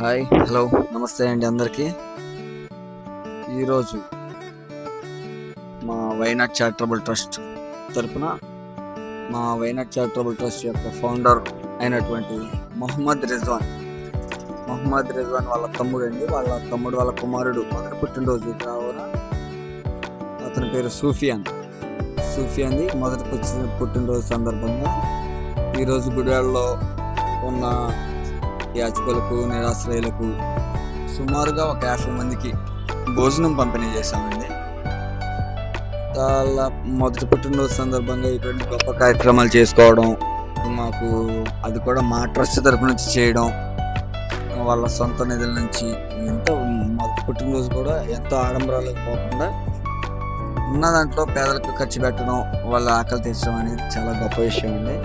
Hi, hello, నమస్తే అండి అందరికీ. ఈరోజు మా వైనాడ్ చారిటబుల్ ట్రస్ట్ తరపున మా వైనాడ్ చారిటబుల్ ట్రస్ట్ యొక్క ఫౌండర్ అయినటువంటి మొహమ్మద్ రిజ్వాన్ వాళ్ళ తమ్ముడు అండి. వాళ్ళ తమ్ముడు వాళ్ళ కుమారుడు మొదటి పుట్టినరోజు కావున అతని పేరు సూఫియాన్ది మొదటి పుట్టినరోజు సందర్భంగా ఈరోజు గుడివాడలో ఉన్న యాచకులకు, నిరాశ్రయులకు సుమారుగా ఒక 50 మందికి భోజనం పంపిణీ చేశామండి. వాళ్ళ మొదటి పుట్టినరోజు సందర్భంగా ఇటువంటి గొప్ప కార్యక్రమాలు చేసుకోవడం, మాకు అది కూడా మా ట్రస్ట్ తరపు నుంచి చేయడం, వాళ్ళ సొంత నిధుల నుంచి ఎంతో మొదటి పుట్టినరోజు కూడా ఎంతో ఆడంబరాలకు పోకుండా ఉన్న దాంట్లో పేదలకు ఖర్చు పెట్టడం, వాళ్ళ ఆకలి తీర్చడం అనేది చాలా గొప్ప విషయం అండి.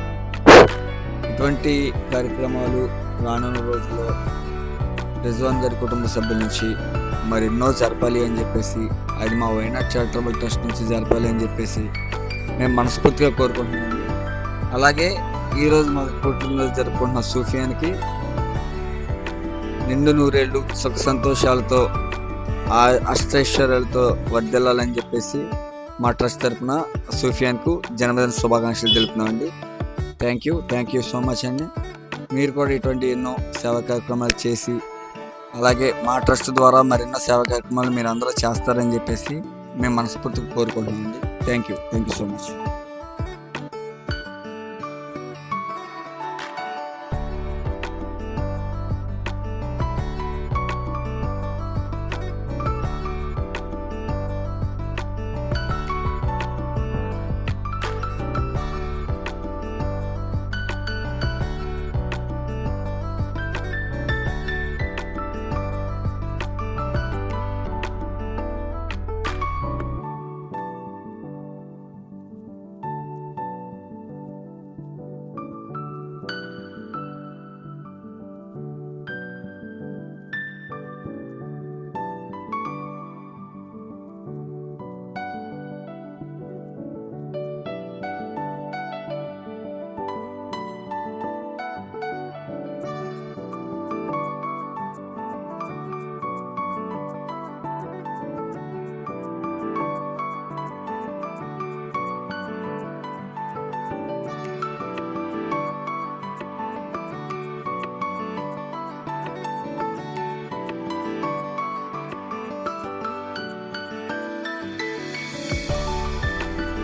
ఇటువంటి కార్యక్రమాలు రానున్న రోజుల్లో రిజ్వాన్ గారి కుటుంబ సభ్యుల నుంచి మరెన్నో జరపాలి అని చెప్పేసి, అది మా వైనాడ్ చారిటబుల్ ట్రస్ట్ నుంచి జరపాలి అని చెప్పేసి మేము మనస్ఫూర్తిగా కోరుకుంటున్నాము. అలాగే ఈరోజు మా పుట్టినరోజు జరుపుకుంటున్న సూఫియాన్కి నిండు నూరేళ్ళు సుఖ సంతోషాలతో అష్టైశ్వర్యాలతో వర్ధిల్లాలని చెప్పేసి మా ట్రస్ట్ తరఫున సూఫియాన్కు జన్మదిన శుభాకాంక్షలు తెలుపుతున్నామండి. థ్యాంక్ యూ సో మచ్ అండి. మీరు కూడా ఇటువంటి ఎన్నో సేవా కార్యక్రమాలు చేసి, అలాగే మా ట్రస్ట్ ద్వారా మరెన్నో సేవా కార్యక్రమాలు మీరు అందరూ చేస్తారని చెప్పేసి మేము మనస్ఫూర్తిగా కోరుకుంటున్నామండి. Thank you so much.